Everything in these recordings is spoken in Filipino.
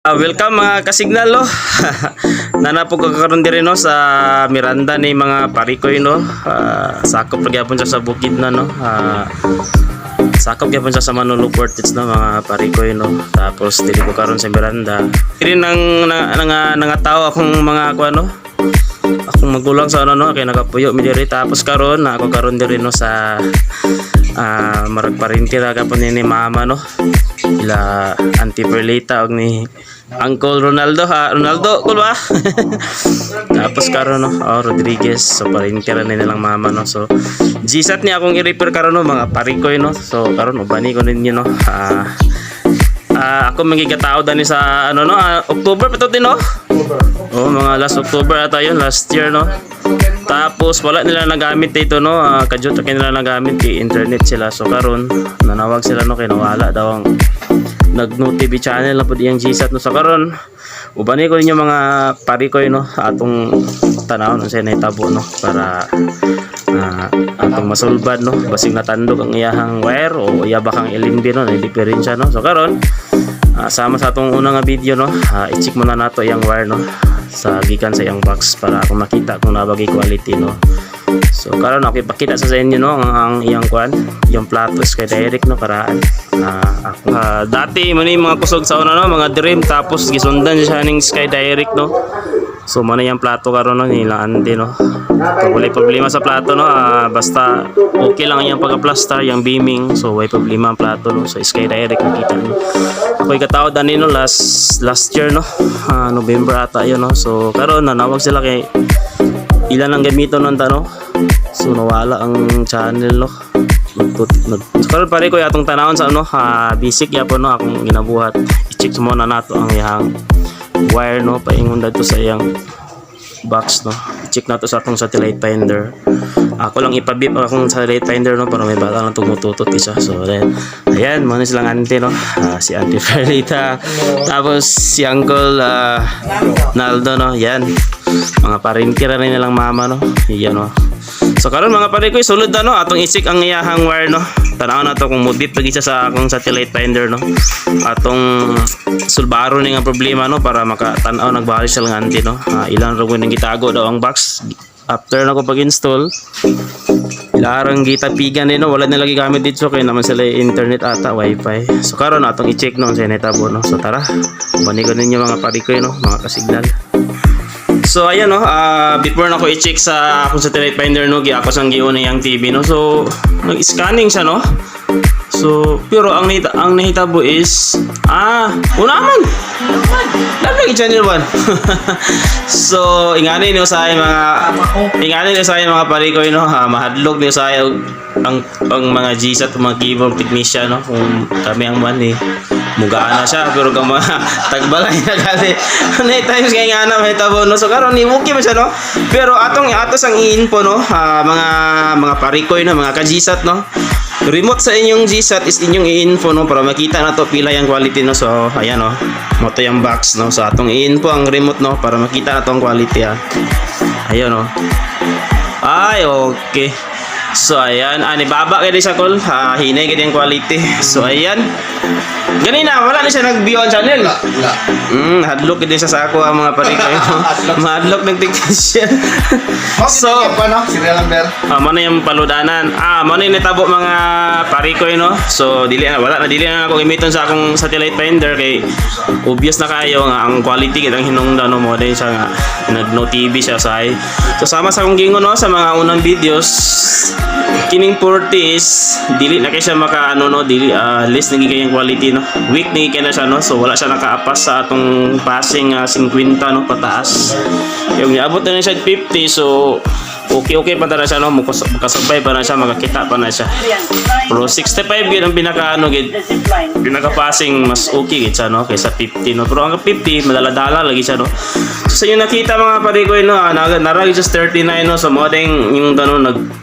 Welcome mga kasignal no. Nana po kakaroon din no sa Miranda ni mga parikoy no. Sakop gyapon siya sa bukid na no. Sakop gyapon siya sa Manolo Portage no mga parikoy no. Tapos dili ko karon sa Miranda. Dili nang nangatao akong mga kuno. Akong magulang sa ano no kay nagapuyo mi diri tapos karon ako karon diri no sa maragparinti ra gapon ni mama no. Ila Auntie Perlita og ni Uncle Ronaldo Ronaldo ko ba? Tapos karon no Rodriguez so parinti ra nilang mama no. So gisat ni akong i-refer karon no mga parikoy no. So karon ubani ko ninyo no. Ako magigataod ani sa ano no October pa to din no. Oh, mga last October ata yun, last year no. Tapos wala nila nagamit dito no, kadyot na nila nagamit kay internet sila. So karon nanawag sila no kay nawala daw ang nag-no TV channel na po diyang GSAT no. So karon ubani ko ninyo mga parikoy no atong tanawon sa nahitabo no para atong masulbad no basig natandog ang iyahang wire o iya bakang ilimbi no na diferensya no. So karon sama sa atong unang video no, i-check muna nato yung wire no sa gikan sa iyang box para ako makita kung nabagay quality no. So karon ako ipakita sa inyo no ang iyang kwan, yung plato kay direct no karaan. Ako dati man mga kusog sa una no, mga dream tapos gisundan siya ning Sky Direct no. So man yung plato karon no nila ande no. So, wala problema sa plato no, basta okay lang yung pagka-plaster, yung beaming. So wala problema ang plato no. So Sky Direct nakita no. Ako'y katawad ani no last year no, November ata yun no. So karon nanawag sila kay ilan ang gamiton ng no. So nawala ang channel no. Karon pare ko atong tanawon sa ano, basic yapon no akong ginabuhat. I-check muna nato ang iyang wire no, paingon dito sa iyang box no. I-check nato sa atong satellite finder. Ako lang ipabip akong satellite finder no para may bala lang tumututot isa. So then ayan muna silang auntie no, si Auntie Perlita tapos si Uncle Naldo no. Yan mga parinkira rin nilang mama no. Yan no. So karon mga pare ko sulod na no atong isik ang iyahang wire no. Tanaw na to kung mudit pag isa sa akong satellite finder no. Atong sulbaro ni nga problema no para makatanaw nagbahal siya lang anti no. Ilang ra nang gitago daw ang box after na ko pag-install. Ilarang gitapigan din no, wala na lagi gamit dito kay naman sila internet ata wifi. So karon atong i-check no sa netabo no. So tara, bani ko ninyo mga pare ko no, mga kasignal. So ayan no, before na ko i-check sa akong satellite finder no, gi ako sang giuna yang TV no. So nag-scanning siya no. So pero ang nahitabo is unaman. Dapat channel 1. So ingani niyo sa mga parikoy no, mahadlok niyo sa ang mga GSAT mga keyboard technician no. Kung kami ang man mugaan na siya pero kung mga tagbalay na gali na times kay nga na mahitabo no. So karon ni okay man siya no, pero atos ang info no, mga parikoy no, mga ka-GSAT no. Remote sa inyong GSAT is inyong i-info no para makita na to pila yung quality no. So ayan no, moto yung box no. So atong i-info ang remote no para makita na to ang quality ayun no. Ay okay. So ayan, baba kay sa call, hinay kay yung quality. So ayan. Ganina wala na siya nag-view on channel. Hadlok kay sa ako ang mga pare kayo. Mahadlok ng technician. So serial number. Mano yung paludanan. Mano yung natabo mga pare ko no. So dili na ako gamiton sa akong satellite finder kay obvious na kayo nga ang quality kitang hinungdan no mo din siya nga nag-no TV siya sa So sama sa akong gingon no sa mga unang videos kining 40 is dili na kay siya maka no dili less naging kayang quality no, weak naging kay na siya no. So wala siya nakaapas sa atong passing 50 no pataas. Yung niabot na siya 50 so okay pa na siya no, makasabay pa na siya, makakita pa na siya. Pero 65 gid ang pinaka passing mas okay gid siya no kaysa 50 no. Pero ang 50 madala-dala lagi siya no. So sa inyo nakita mga pare ko no, naragi just 39 no. So mo ding yung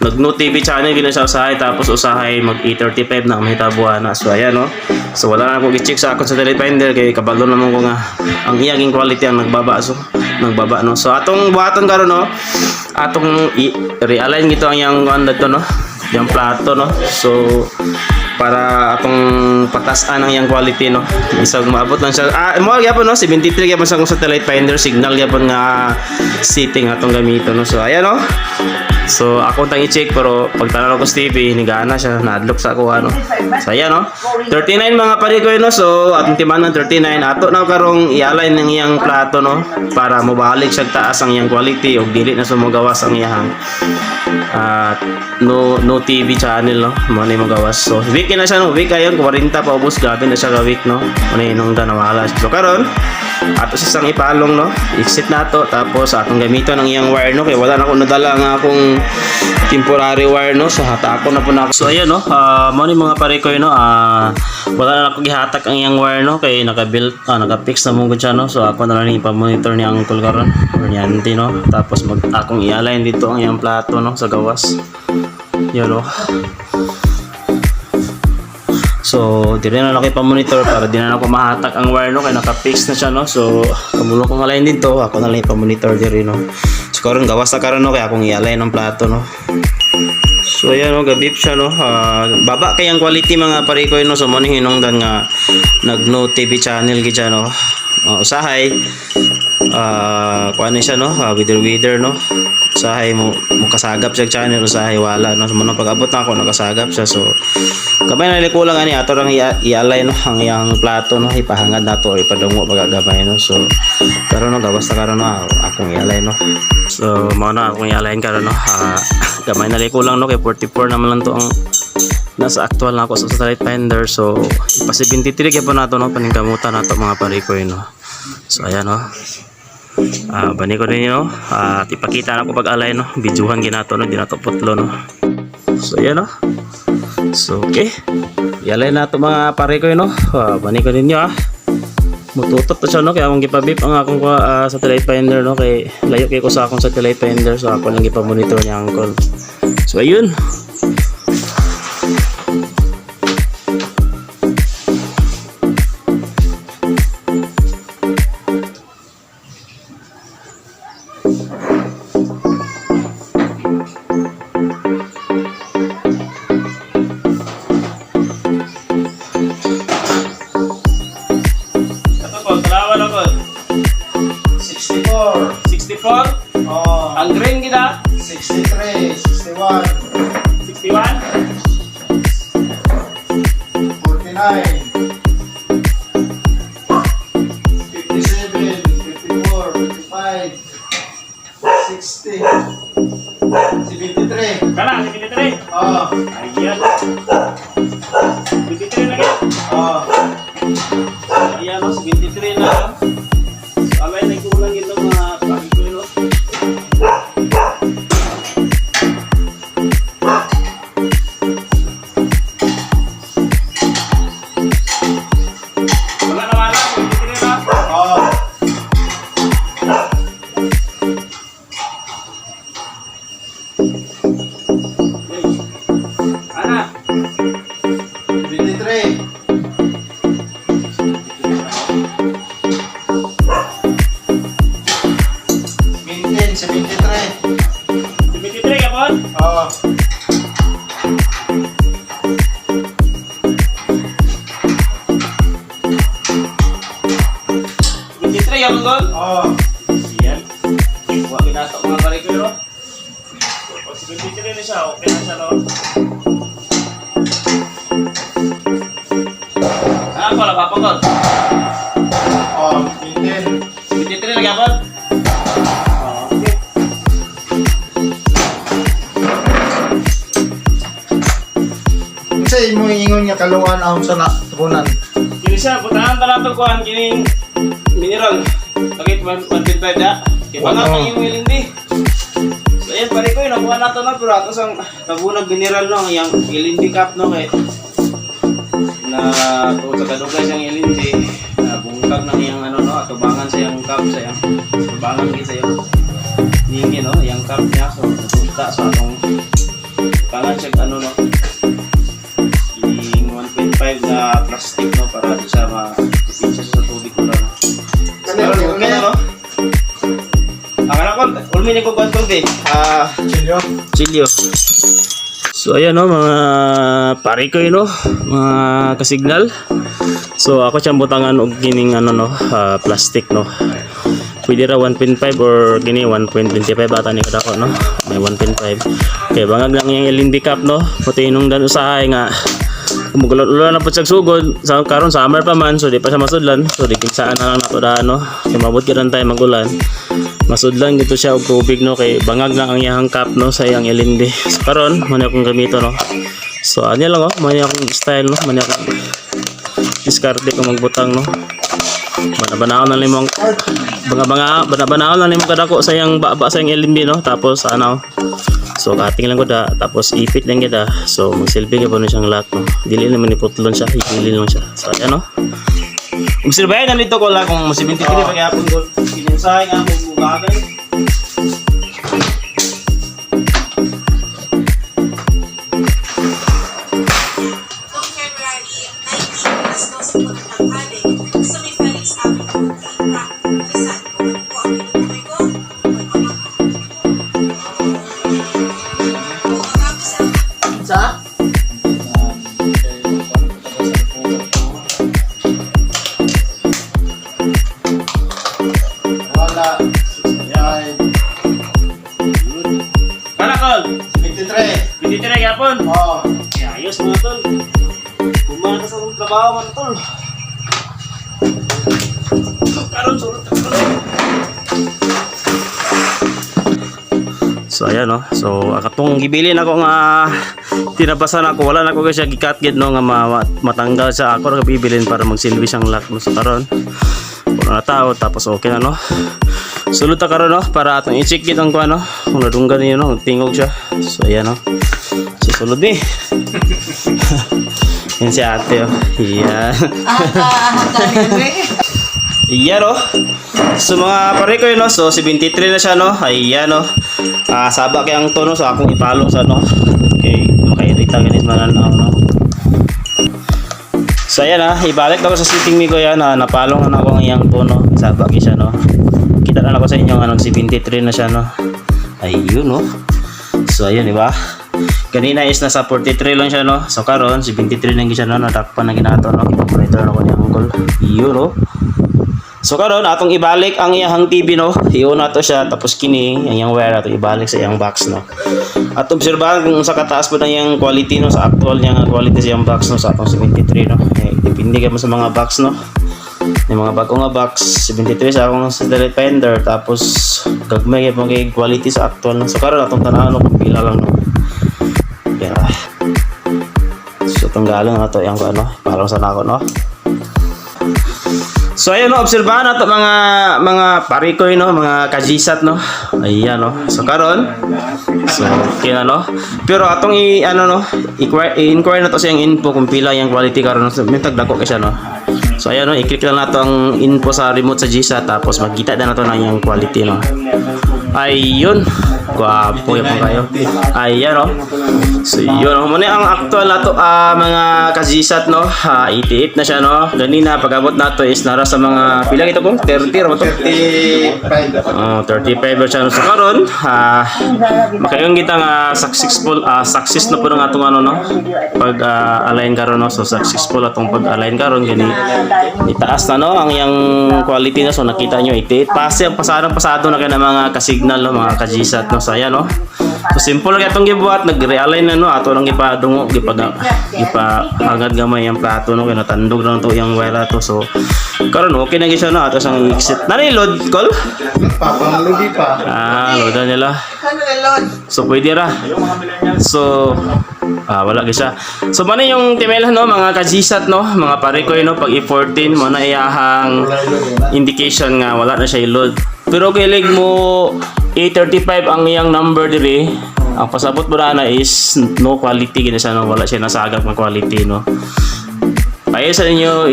nag-no TV channel gina siya usahay tapos usahay mag E35 na mahitabuhan na. So ayan no. So wala na ako i-check sa akong satellite finder kay kabalo naman ko nga ang iyang quality ang nagbaba no. So atong buhaton karon no, atong i-realign gito ang yang dito no, yung plato no. So para atong patasan ang iyang quality no. Isag maabot lang siya. Mo gyapon no 73 gyapon sa akong satellite finder signal gyapon nga setting atong gamiton no. So ayan no. So ako tang i-check pero pag tanaw ko sa TV nigana siya na-adlock sa ako ano. So ayan no. 39 mga pare ko no. So atong timanan 39 ato na karong i-align ng iyang plato no para mobalik siya taas ang iyang quality ug dili na sumugawas ang iyang no TV channel no. Mo ni magawas. So week na siya no. Week ayon 40 pa ubos gabi na siya ka week no. Ano nung nawala. So karon ato sa isang ipalong no. Exit nato tapos atong gamiton ang iyang wire no kay wala na ko nadala nga akong temporary wire no so hatako na po na ako. So ayan no mo ni mga pare ko no wala na ako gihatak ang iyang wire no kay naka-built naka-fix na mong siya no. So ako na lang ipa-monitor ni uncle karon or ni auntie no tapos akong i-align dito ang iyang plato no sa gawas. Yun no. So, di rin na ako ipa-monitor para di na ako mahatak ang wire no kaya naka-fix na siya no. So, kamulo kong align dito, ako na lang ipa-monitor di rin no. So, karon gawas na karon no kaya akong i-align ang plato no. So, ayan no, gabip siya no. Baba kayang quality mga pare ko no. So, mo ni hinungdan nga nag-no TV channel gid siya no. Usahay kuan ni siya no, wither no. Usahay mo kasagap siya channel, usahay wala no. So, mo pag-abot na ako nakasagap siya. So, gamay na likulang ani ato rang i-align no ang iyang plato no, ipahangad nato or ipadungo pagagamay no. So, karon no gawas na karon no akong i-align no. So, mao na akong i-align karon no. Gamay na likulang no kay 44 naman lang to ang nasa actual na ako sa satellite finder. So ipa 73 gyapon nato no paningkamutan nato mga pare ko no. So ayan no. Bani ko ninyo at ipakita na ko pag-alay no. Videohan ginato no, di nato putlo no. So ayan no. So okay. I-alay nato mga pare ko no. Bani ko ninyo mututot to siya no kaya akong gipabip ang akong satellite finder no kay layo kay ko sa akong satellite finder. So ako lang gipa-monitor niya uncle. So ayun. Ang green kita 63, 61, 61 49, 57, 54, 55, 60, 73. kana 73 Oh, ayan 73 lagi oh. ayan no 73 na alay na kulang ito mga pagko no. Wala na wala 73 na Oh. ana 23. Maintain, 73. 73 kapon Oh. yung gol Oh. yan huwag pinatok mga pare ko no. Pag 73 na siya okay na siya no. Pala papang gol Oh, maintain. 73 lagi kapon okay. Kasi mo ingon nga kaluan ahon sa tubunan. Kini siya, putahan pa nato kuhan kining mineral. Bakit 1.5 na? Ipangat ang iyong ilindi. So ayan pare ko, nakuha nato na pero ato sang kabunag mineral no, yung ilindi cup no kay na to sa kadugay siyang ilindi na bungkag ng iyang ano no, atubangan sa iyang cup sa iyang tubangan gid sa iyang ningi no, iyang cup niya so napunta sa atong pangan siya ano no. 1.5 na plastic no para sa ma-pincha sa tubig ko lang. Pero okay na no. Ang anak ko, ulmin ko kon be. Chilyo. Chilyo. So ayan no, mga pare ko no, mga kasignal. So ako siyang butangan og gining ano no, plastic no. Pwede ra 1.5 or gini 1.25 ata ni kada ko no. May 1.5. Kay bangag lang yung LNB cap no. Puti nung dan usahay nga kumugulo-ulo na po sa sugod. Sa karon summer pa man, so di pa siya masudlan. So di kinsaan na lang nato da no. Kay mabot gyud tayo magulan. Masudlan dito siya og tubig no, kay bangag lang ang iyang cap no sa iyang LNB. So karon man akong gamito no. So anya lang oh, man akong style no, man akong diskarte ko magbutang no. Banaw na limong banaw na limong kadako sa yang baba sa yang LMB no, tapos ano, so cutting lang ko da, tapos ipit lang kita, so magsilbi ka po na siyang lock no, dili naman iputlon siya, higilin lang siya. So ayan no, obserbayan na dito ko lang kung masibinti kini pagyapon ko kininsay nga kung bugagay. Noong February 19, alas 12 po ng tanghali, sa may Felix Avenue, Itra, Rizal, kung po ang pinutuloy ko, tapos ang Sa? Wala. 65. Parakol, 73. hindi tira yapon. Oh. Ayos mga tol. Kumana sa trabaho man tol. Karon surot karon. So ayan no. So akatong gibilin ako nga tinabasan ako, wala na ko siya gikat gid no nga matanggal sa ako ra bibilin para magsilbi siyang lock no. So karon puno na tao, tapos okay na no. Sulod ta karon no para atong i-check gid ang kuan no. Kung nadunggan niyo no, tingog siya. So ayan no. So sulod ni. Yan si ate oh. Yan. Iyan oh. So mga pare ko yun no. So 73 na siya no. Ayan no. Saba kay ang tono sa akong ipalo sa no. Okay, makairita ganit mananaw no. So ayan ibalik ako sa sitting mi ko yan napalong na ako ang iyang tono. Saba kay siya no. Kita na ako sa inyo anong 73 na siya no. Ayun no. So ayun di ba? Kanina is nasa 43 lang siya no. So karon 73 lang siya no, natakpan na ginato no. Operator na ko ni Uncle. Iyo no. So karon atong ibalik ang iyang TV no. Iyo na to siya, tapos kini ang iyang wire ato ibalik sa iyang box no. At obserbahan kung sa kataas po na iyang quality no, sa actual niya quality sa iyang box no sa atong 73 no. Depende ka mo sa mga box no. Yung mga bago nga box 73 sa akong sa Defender, tapos gagmay mo kay quality sa actual no. So karon atong tanaw no kung pila lang no. Yeah. So tanggalan na to yung ano, parang sa nako no. So ayan no, obserbahan nato mga parikoy no, mga kajisat no. Ayan no. So karon, so okay na no. Pero atong i-inquire na to sa yung info kung pila yung quality karon no. So, may tagdako kasi no. So ayan no, i-click lang nato ang info sa remote sa GSAT, tapos magkita na nato na yung quality no. Ayun. Gwapo yung kayo. Ayan no. So yun no. Muna ang actual nato mga kajisat no. 88 na siya no. Ganina pag-abot nato is nara sa mga pila ito kung 30 ra to. 35. 35 siya no. So karon makayong kita nga success na po ng atong ano no. Pag align karon no. So successful atong pag-align karon gani. Itaas na no ang yang quality na, so nakita nyo 88. Pasado na kay na mga kasignal no, mga kajisat no. So ayan no. So simple lang itong gibuhat, nag-realign na no, ato lang gipadungo, gipahangad gamay ang plato no, kaya natandog lang to yung wire to. So karon okay na gyud siya no, ato sang exit. Nani load call? Papangludi pa. Loadan nila. So pwede ra. So wala gyud siya. So man yung timelan no, mga kajisat no, mga pare ko no, pag i-14 mo na iyahang indication nga wala na siya i-load. Pero kilig mo A35 ang iyang number diri, ang pasabot mo na is no quality gina siya no, wala siya nasagap ng quality no. Kaya sa inyo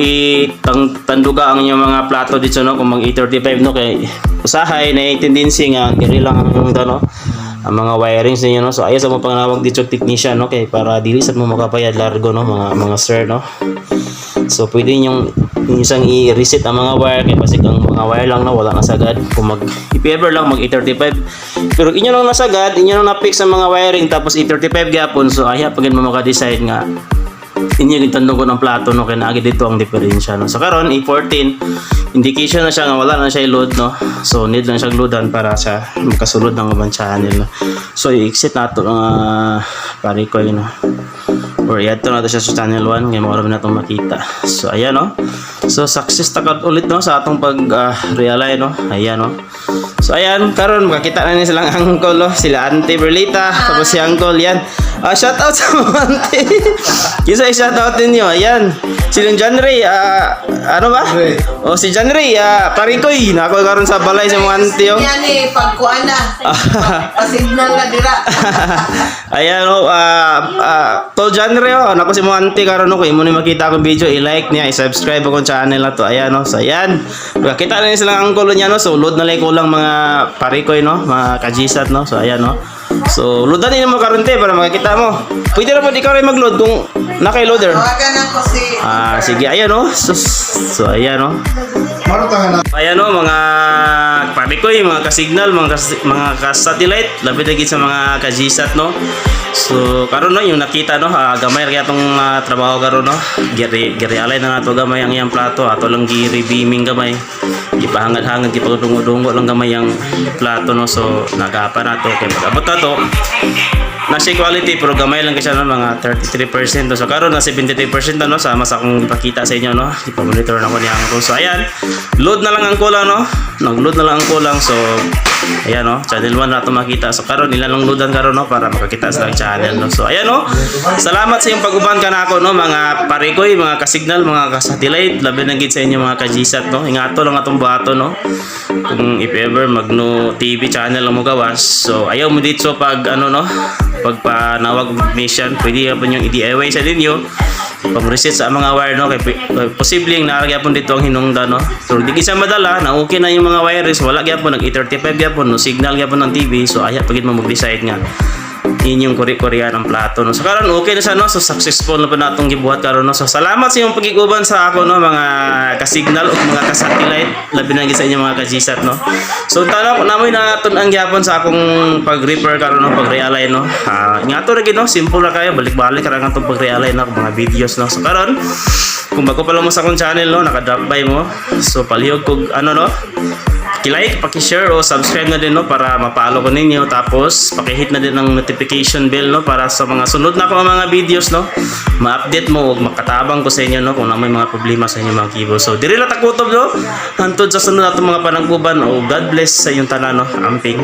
tanduga ang inyong mga plato dito no, kung mag A35 no, kay usahay na tendency nga gari lang ang no, ang mga wirings ninyo no. So ayo sa mo pangnawag dito technician no kay para dili sad mo makapayad largo no mga sir no. So pwede yung isang i-reset ang mga wire kay basig ang mga wire lang na wala na sagad kung if ever lang mag 835 pero inyo lang nasagad inyo lang na-fix ang mga wiring tapos 835 gyapon so aya pagin mo maka-decide nga inyo gitandong ko ng plato no kay naagi dito ang diferensya no. So karon E14 indication na siya nga wala na siya i-load no. So need lang siya loadan para sa makasulod ng ubang channel no. So i-exit nato ang pare ko no. Or yato na siya sa channel 1 kaya makaroon na itong makita. So ayan no. So success takad ulit no sa atong pag realize no. Ayan no. So ayan karon makakita na niya silang uncle no. Sila Auntie Berlita tapos si uncle yan. Shout out sa mga auntie. Kisa shout out ninyo. Ayan. Silang John Ray ano ba? O si John Ray parikoy na ako karon sa balay sa mga auntie oh. Yan eh, pagkuan na. Pasignal na dira. Ayan o, tol genre o, nako si mo auntie karon o, kung imo ni makita akong video, i-like niya, i-subscribe akong channel na to, ayan o, so ayan, kita na niya silang angkolo niya no, so load na lang kulang mga parikoy no, mga kajisat no, so ayan o, so loadan din mo karon te, para makakita mo, pwede na po ikaw rin mag-load kung naka-loader. Tawagan ako si... Sige, ayan o, so ayan o. Marutangan na. Ayan o, mga parikoy, mga ka-signal, mga ka-satellite, labit na sa mga ka-GSAT no. So karon no yung nakita no gamay ra atong trabaho karon no. Giri-alay na nato gamay ang iyang plato ato lang gi-rebeaming gamay. Gipahangad-hangad gipagdungo-dungo lang gamay ang plato no. So nagapa nato kay pag-abot na to na si quality pero gamay lang kasi no mga 33% no. So karon na 73% no sama sa akong ipakita sa inyo no. Ipa-monitor na ko ni Angko. So ayan, load na lang ang kulang no. Nag-load na lang ang kulang. So ayan no, channel 1 na ito makita. So karon nila lang loadan karon no para makakita sa channel no. So ayan no. Salamat sa iyong pag-uban kanako no mga parikoy, mga ka-signal, mga ka-satellite, labi na gid sa inyo mga ka-GSAT no. Ingato lang atong buhato no. Kung if ever magno TV channel lang mo gawas. So ayaw mo dito pag ano no, pagpanawag mission, pwede pa yung i-DIY sa ninyo. Pag-reset sa mga wire no kay posibleng naaragya po dito ang hinungdan no. So di kita madala na okay na yung mga wires, wala gyapon nag 835 gyapon no signal gyapon ng TV. So aya pagit mo mag-decide nga inyong kori-korean ang plato no. So karon okay na siya no. So successful na pa natong gibuhat karon no. So salamat sa iyong pagiguban sa ako no mga ka-signal o mga ka-satellite labi na gid sa inyo mga ka-GSAT no. So tanaw namoy na tun-ang gyapon sa akong pag-repair karon no, pag-realign no. Ngato ra gid no, simple ra kayo, balik-balik ra ang atong pag-realign no mga videos no. So karon kung bago pa lang mo sa akong channel no, naka-drop by mo. So palihog kog ano no, paki-like, paki-share o subscribe na din no para mapalo ko ninyo, tapos paki-hit na din ang notification bell no para sa mga sunod na ko mga videos no ma-update mo ug makatabang ko sa inyo no kung na may mga problema sa inyo mga keyboard. So diri la takutob no hantod sa sunod natong mga panangkuban o God bless sa inyong tanan no. Amping.